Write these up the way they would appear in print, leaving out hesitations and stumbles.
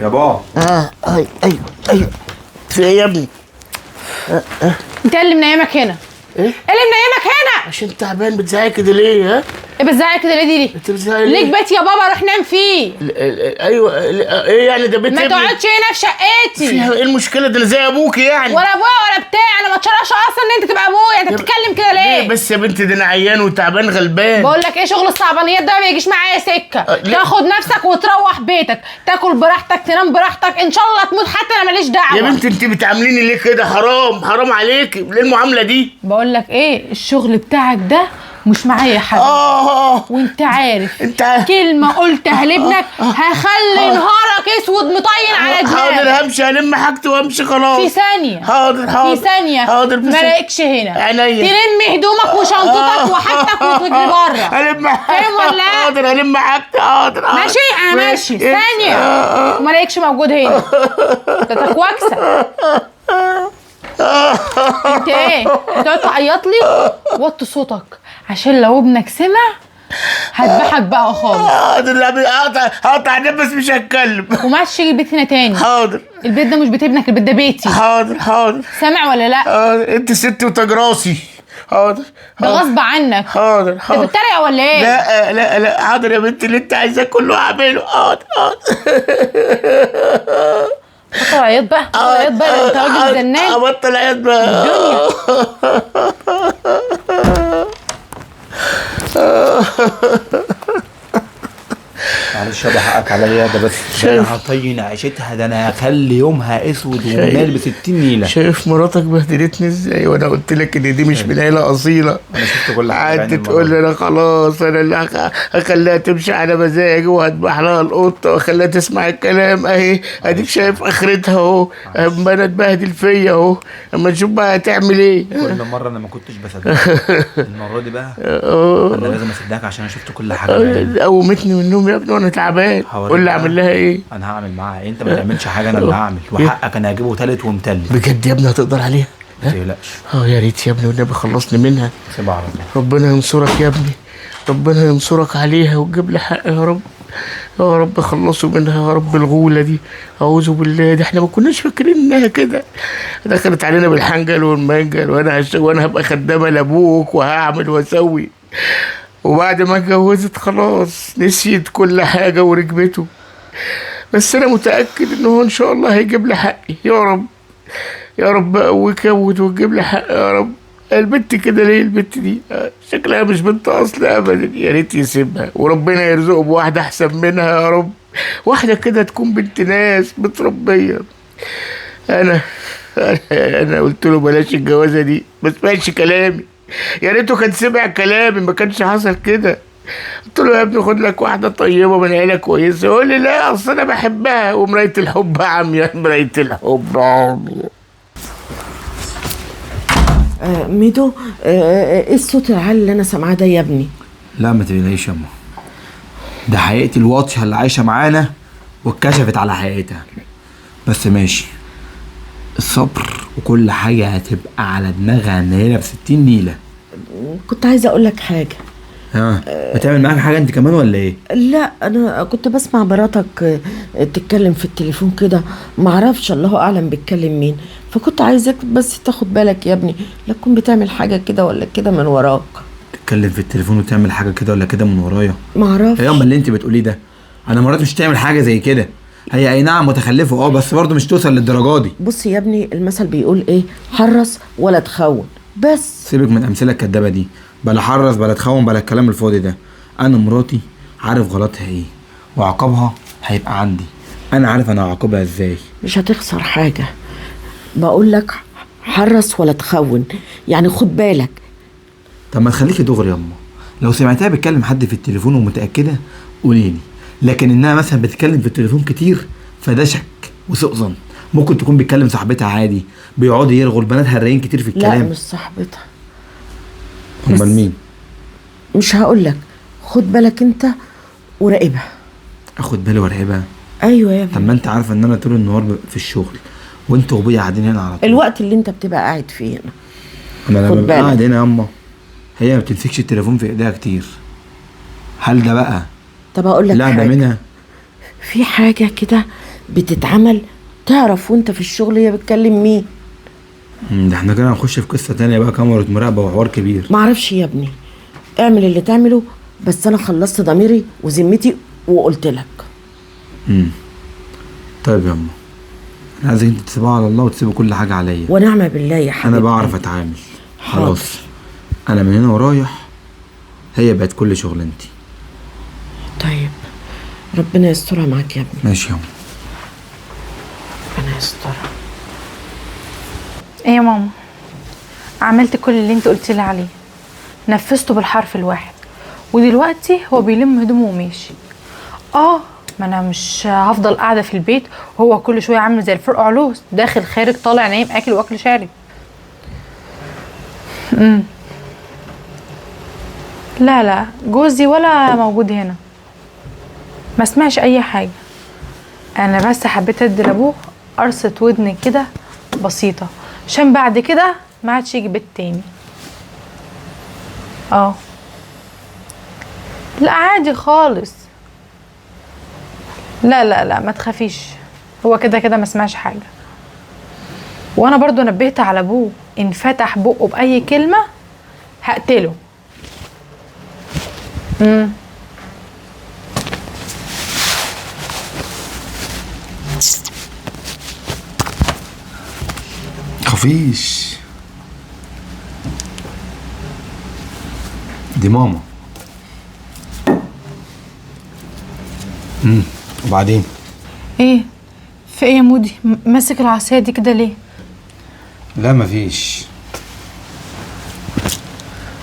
يا بابا. ايوه في ايه يا ابني؟ انت اللي منيمك هنا. ايه اللي منيمك هنا عشان تعبان بتزعق كده ليه؟ ها ايه بتزعق كده ليه؟ دي انت بتزعق ليه؟ ليك بيت يا بابا، روح نام فيه. ايوه ايه يعني ده بيت ما ابني؟ تقعدش هنا في شقتي. فيها ايه المشكله؟ ده انا زي ابوكي يعني. ولا ابويا ولا بتاع، انا ما اتشرفش اصلا ان انت تبقى ابويا. انت بتتكلم كده ليه؟ بس يا بنتي ده انا عيان وتعبان غلبان. بقول لك ايه، شغل الصعبانيات ده ما بيجيش معايا سكه. تاخد نفسك وتروح بيتك، تاكل براحتك، تنام براحتك، ان شاء الله تموت حتى انا ماليش دعوه. يا بنتي انت بتعامليني ليه كده؟ حرام عليكي، ليه المعامله دي؟ بقول لك ايه، الشغل بتاعك ده مش معايا يا حبيبي. وانت عارف كلمه قلتها لابنك هخلي نهارك اسود مطين على دماغك. حاضر همشي، هلم حاجتي وامشي خلاص. في ثانيه. حاضر في ثانيه. حاضر ما الاقيكش هنا. عينيا. تلم هدومك وشنطتك وحاجتك وتجري بره. هلم فاهم ولا لا؟ حاضر هلم حاجتي. حاضر ماشي انا ماشي. ثانيه. وما الاقيكش موجود هنا. ده تكوكسه. انت ايه؟ بتقعد تعيط لي؟ وطي صوتك عشان لو ابنك سمع هذبحك بقى خالص. هقطع نفس مش هتكلم. وما عادش تيجي البيت هنا تاني. حاضر. البيت ده مش بيت ابنك، البيت ده بيتي. حاضر سامع ولا لا؟ انت ست وتاج راسي. حاضر. ده غصب عنك. حاضر. انت بتتريق ولا ايه؟ لا حاضر يا بنتي، اللي انت عايزاه كله هعمله. حاضر. بطل عياط بقى. انت راجل زنان. ابطل عياط بقى. الدنيا. معلش يابا حقك عليا ده، بس انا هطين عيشتها، ده انا هخلي يومها اسود ومال ب 60 نيله. شايف مراتك بهدلتني ازاي؟ وانا قلت لك ان دي مش من عيله اصيله. انا شفت كل حاجه. قعدت تقول لي انا خلاص، انا اللي هخليها تمشي على مزاجي وهذبح لها القطه واخليها تسمع الكلام. اهي اديك شايف اخرتها اهو. اما انا اتبهدل فيا اهو. اما نشوف بقى هتعمل ايه. كل مره انا ما كنتش بصدقك، المره دي بقى انا لازم اصدقك عشان انا شفت كل حاجه. قومتني من النوم يا ابني وانا تعبان. قول لي اعمل لها ايه؟ انا هعمل معاها ايه؟ انت ما تعملش حاجه، انا اللي هعمل. وحقك انا هجيبه تالت ومتلت. بجد يا ابني هتقدر عليها؟ ما تقلقش. يا ريت يا ابني والنبي خلصني منها. سيبها على الله. ربنا ينصرك يا ابني، ربنا ينصرك عليها وتجيب لي حق يا رب. يا رب خلصوا منها يا رب الغوله دي. اعوذ بالله، دي احنا ما كناش فاكرين انها كده. دخلت علينا بالحنجل والمنجل، وانا هبقى خدامه لابوك وهعمل واسوي. وبعد ما اتجوزت خلاص نسيت كل حاجه وركبته. بس انا متاكد ان هو ان شاء الله هيجيب لي حقي. يا رب يا رب قويك وتجيب لي حق يا رب. البنت كده ليه؟ البنت دي شكلها مش بنت اصل ابدا. يا ريت يسيبها وربنا يرزقه بواحده احسن منها يا رب. واحده كده تكون بنت ناس متربيه. انا قلت له بلاش الجوازه دي، ما سمعش كلامي. يا ريته كان سمع كلامي ما كانش حصل كده. قلت له يا ابني خد لك واحده طيبه من عيله كويسه. يقول لي لا اصل انا بحبها ومرايه الحب عمياء. مرايه الحب عمياء. ميدو، ايه الصوت العالي اللي انا سامعاه ده يا ابني؟ لا ما تقلقيش يا اما، ده حقيقتي الواضحه اللي عايشه معانا واتكشفت على حقيقتها. بس ماشي، الصبر وكل حاجه هتبقى على دماغها نيله ب60 نيله. كنت عايزه اقول لك حاجه. بتعمل معاك حاجه انت كمان ولا ايه؟ لا انا كنت بسمع مراتك تتكلم في التليفون كده، معرفش الله اعلم بتكلم مين، فكنت عايزاك بس تاخد بالك يا ابني لا تكون بتعمل حاجه كده ولا كده من وراك. تتكلم في التليفون وتعمل حاجه كده ولا كده من ورايا؟ معرفش. ايه اللي انت بتقوليه ده؟ انا مرات مش تعمل حاجه زي كده. هي اي نعم متخلفه بس برضه مش توصل للدرجه دي. بص يا ابني، المثل بيقول ايه؟ حرص ولا تخون. بس سيبك من الامثله الكدابه دي، بلا حرص بلا تخون بلا الكلام الفاضي ده. انا مراتي عارف غلطها ايه وعقابها هيبقى عندي. انا عارف انا هعاقبها ازاي. مش هتخسر حاجه، بقول لك حرص ولا تخون، يعني خد بالك. طب ما تخليكي دغري ياما، لو سمعتها بتكلم حد في التليفون ومتاكده قوليلي، لكن انها مثلا بتتكلم في التليفون كتير فده شك وسوء ظن. ممكن تكون بتكلم صاحبتها عادي، بيقعدوا يرغوا البنات هرين كتير في الكلام. لا مش صاحبتها. امال مين؟ مش هقولك، خد بالك انت وراقبها. اخد بالي وراقبها؟ ايوه يا ابني. طب ما انت عارفه ان انا طول النهار في الشغل وانت وابويا قاعدين هنا على طول. الوقت اللي انت بتبقى قاعد فيه هنا انا لما ببقى قاعد هنا ياما هي ما بتمسكش التليفون في ايديها كتير. هل ده بقى طب اقول لك لا ده منها؟ في حاجه كده بتتعمل تعرف وانت في الشغل هي بتكلم مين. ده احنا كده هنخش في قصه تانية بقى، كاميرا مراقبه وحوار كبير. معرفش يا ابني، اعمل اللي تعمله، بس انا خلصت ضميري وذمتي وقلت لك. طيب يا اما، انا عايزك انت تسيبها على الله وتسيبوا كل حاجه عليا، ونعم بالله يا حبيبي. انا بعرف اتعامل. حاضر. خلاص انا من هنا ورايح هي بقت كل شغلانتي. طيب ربنا يسترها معاك يا ابني. ماشي يا اما. ربنا يسترها. ايه يا ماما، عملت كل اللي انت قلت لي عليه، نفذته بالحرف الواحد، ودلوقتي هو بيلم هدومه وماشي. ما انا مش هفضل قاعده في البيت وهو كل شويه عامل زي الفرقع علوس، داخل خارج طالع نايم اكل واكل شارب. لا جوزي ولا موجود هنا، ما سمعش اي حاجه. انا بس حبيت ادي لابوه قرصه ودن كده بسيطه، عشان بعد كده ما عادش يجي بيت تاني. لا عادي خالص. لا ما تخافيش، هو كده ما سمعش حاجه. وانا برضو نبهت على ابوه ان فتح بقه باي كلمه هقتله. خفيش دي ماما. وبعدين ايه في ايه يا مودي؟ ماسك العصايه دي كده ليه؟ لا مفيش،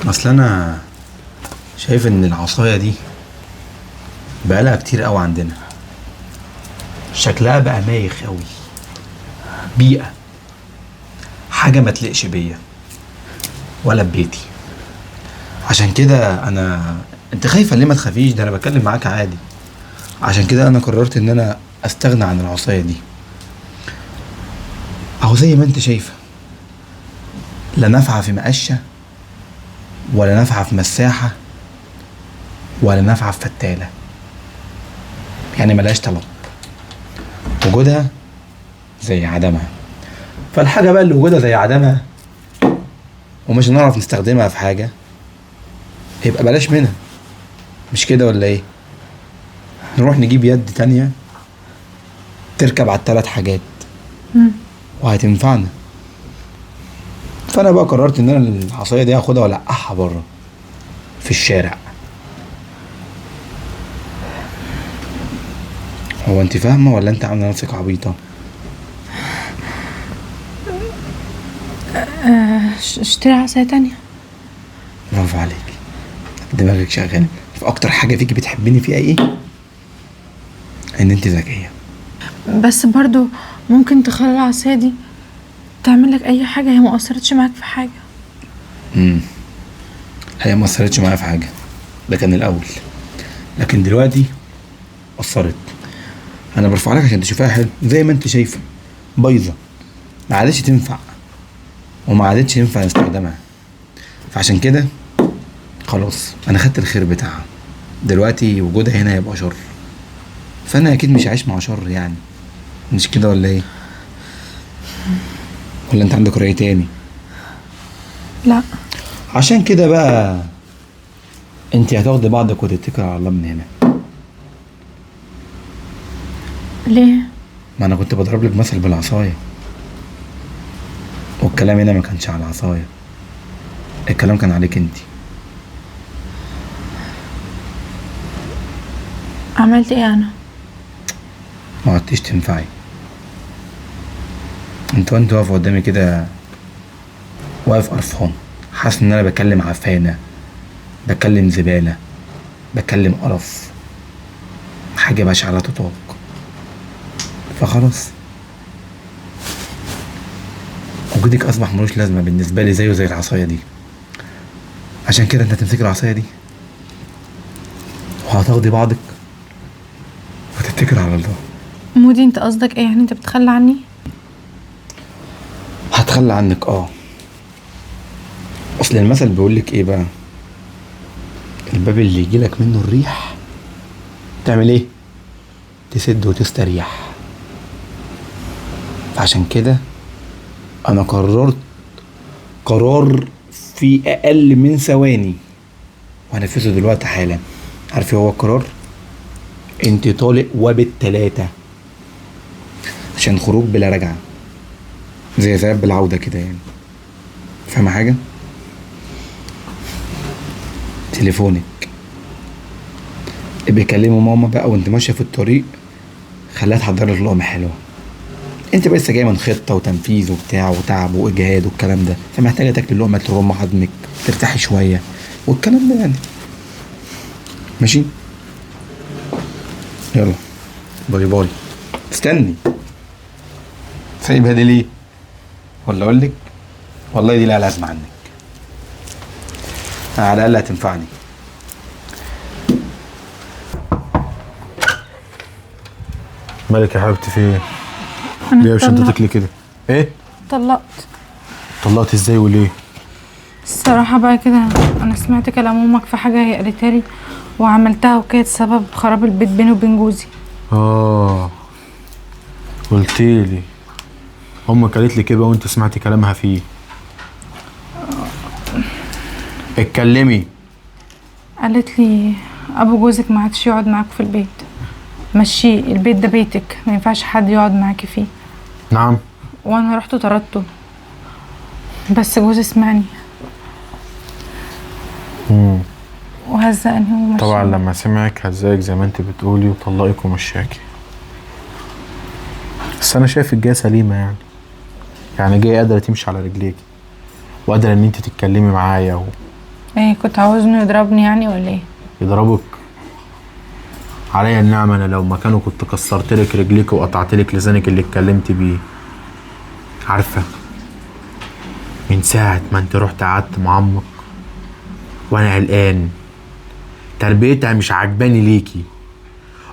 اصل انا شايف ان العصايه دي بقالها كتير قوي عندنا، شكلها بقى مايخ قوي، بيئه، حاجه ما تلقش بيا ولا ببيتي. عشان كده انت خايفه ليه؟ ما تخافيش، ده انا بتكلم معاك عادي. عشان كده انا قررت ان انا استغنى عن العصايه دي. اهو زي ما انت شايفه، لا نافعه في مقشه ولا نافعه في مساحه ولا نافعه في فتاله، يعني ملهاش طلب، وجودها زي عدمها. فالحاجه بقى اللي وجودها زي عدمها ومش هنعرف نستخدمها في حاجه يبقى بلاش منها، مش كده ولا ايه؟ نروح نجيب يد تانية تركب على ال3 حاجات وهتنفعنا. فانا بقى قررت ان انا العصايه دي هاخدها والقحها بره في الشارع. هو انت فاهمه ولا انت عامله نفسك عبيطه؟ اشتري عصايه تانية. برافو عليك، دماغك شغال. فاكتر حاجه فيكي بتحبيني فيها ايه؟ ان انت ذكيه. بس برضو ممكن تخلي العصايه دي تعمل لك اي حاجه، هي ما اثرتش معاك في حاجه. هي ما اثرتش معايا في حاجه، ده كان الاول، لكن دلوقتي اثرت. انا برفع لك عشان تشوفها حلو، زي ما انت شايفه بايظه، ما عادتش تنفع وما عادتش ينفع نستخدمها. فعشان كده خلاص انا خدت الخير بتاعها، دلوقتي وجودها هنا يبقى شر، فانا اكيد مش عايش مع شر يعني، مش كده ولا ايه؟ ولا انت عندك رأي تاني؟ لا. عشان كده بقى انت هتاخدي بعضك وتتكل على الله من هنا. ليه؟ ما انا كنت بضرب لك مثل بالعصايه، والكلام هنا ما كانش على العصايه، الكلام كان عليك انت. عملت ايه انا؟ ما عدتيش تنفعي. انت واقف قدامي كده، واقف قرفان، حاسس ان انا بكلم عفانه، بكلم زباله، بكلم قرف، حاجه بشعه لا تطاق. فخلاص وجودك اصبح ملوش لازمه بالنسبه لي، زيه زي العصايه دي. عشان كده انت هتمسكي العصايه دي وهتاخدي بعضك وتتكل على الله. مودي انت قصدك ايه؟ يعني انت بتخلى عني؟ هتخلى عنك اصل المثل بيقولك ايه بقى؟ الباب اللي يجيلك منه الريح تعمل ايه؟ تسد وتستريح. فعشان كده انا قررت قرار في اقل من ثواني وهنفذه دلوقتي حالا. عارف ايه هو القرار؟ انت طالق وبالتلاتة عشان خروج بلا رجعة، زي ذهاب بالعودة كده يعني. فاهمة حاجة؟ تليفونك ابقي كلمي ماما بقى وانت ماشية في الطريق، خليها تحضر لك لقمة حلوة. انت بس جاية من خطة وتنفيذ وبتاع وتعب واجهاد والكلام ده، فمحتاجة تاكلي لقمة ترم عظمك ترتاحي شوية والكلام ده يعني. ماشي؟ يلا باي باي. استني، سايبها دي ليه؟ ولا اقول لك والله دي لها لازمة عنك، على الاقل هتنفعني. مالك يا حبيبتي في ايه؟ انا ليه شنطتك ليه كده؟ ايه؟ طلقت. طلقت ازاي وليه؟ الصراحة بقى كده انا سمعت كلام امك في حاجة هي قالتها لي وعملتها، وكانت سبب خراب البيت بيني وبين جوزي. قلتيلي امك قالت لي كده وانت سمعتي كلامها فيه. اتكلمي. قالت لي ابو جوزك ما عادش يقعد معاك في البيت، مشيه، البيت ده بيتك، ما ينفعش حد يقعد معاكي فيه. نعم. وانا رحت طردته بس جوزي سمعني وهزقني ومشي. طبعا لما سمعك هزاك زي ما انت بتقولي وطلقك ومشاكي، بس انا شايفك جايه سليمه يعني جايه قادره تمشي على رجليك وقادره ان انت تتكلمي معايا ايه كنت عاوزني يضربني يعني ولا ايه؟ يضربك؟ عليا النعمه، انا لو مكانه كنت كسرت لك رجليك وقطعت لك لسانك اللي اتكلمت بيه. عارفه من ساعه ما انت رحت قعدت مع امك وانا قلقان، تربيتها مش عجباني ليكي.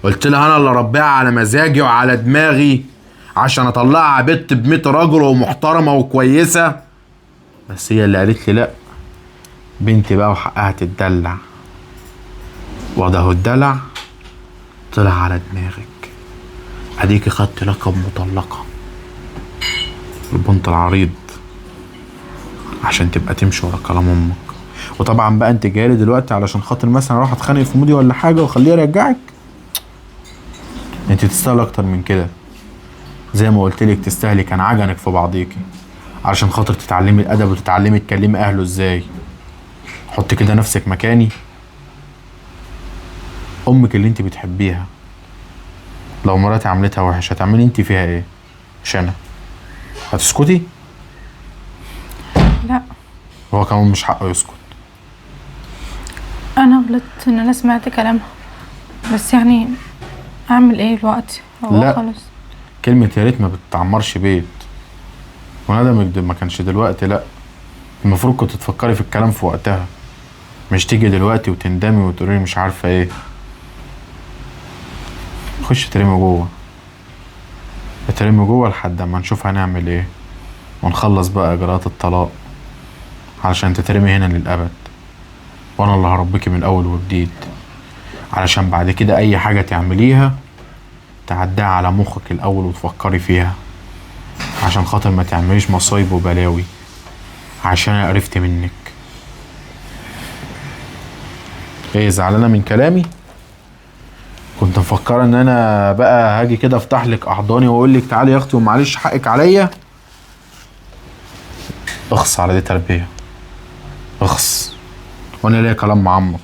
قلت لها انا اللي ربيها على مزاجي وعلى دماغي عشان اطلعها بنت ب100 راجل ومحترمه وكويسه، بس هي اللي قالت لي لا، بنتي بقى وحقها تتدلع، وده الدلع طلع على دماغك. اديكي خدت لقب مطلقه، البنت العريض، عشان تبقى تمشي ورا كلام امك. وطبعا بقى انت جايلي دلوقتي علشان خاطر مثلا اروح اتخانق في مودي ولا حاجه واخليه يرجعك؟ انت تستاهل اكتر من كده. زي ما قلت لك تستاهلي كان عجنك في بعضيكي علشان خاطر تتعلمي الادب وتتعلمي تكلمي اهله ازاي. حطي كده نفسك مكاني. امك اللي انت بتحبيها لو مراتي عملتها وحش هتعملي انت فيها ايه؟ مش انا. هتسكتي؟ لا هو كمان مش حقه يسكت. انا غلطت ان انا سمعت كلامها، بس يعني اعمل ايه دلوقتي؟ هو لا. خلاص. كلمة يا ريت ما بتعمرش بيت، وندمك ما كانش دلوقتي. لا، المفروض كنت تفكري في الكلام في وقتها، مش تيجي دلوقتي وتندمي وتقولي مش عارفة ايه. خش ترمي جوه، ترمي جوه لحد ما نشوف هنعمل ايه ونخلص بقى اجراءات الطلاق، علشان تترمي هنا للأبد، وانا اللي هربيكي من اول وجديد، علشان بعد كده اي حاجة تعمليها تعديها على مخك الاول وتفكري فيها، عشان خاطر ما تعمليش مصايب وبلاوي، عشان انا قرفت منك. ايه زعلانة من كلامي؟ كنت مفكرة ان انا بقى هاجي كده افتح لك احضاني واقول لك تعالي يا اختي ومعلش حقك عليا؟ اخص على دي تربية، اخص. وانا ليا كلام مع عمك.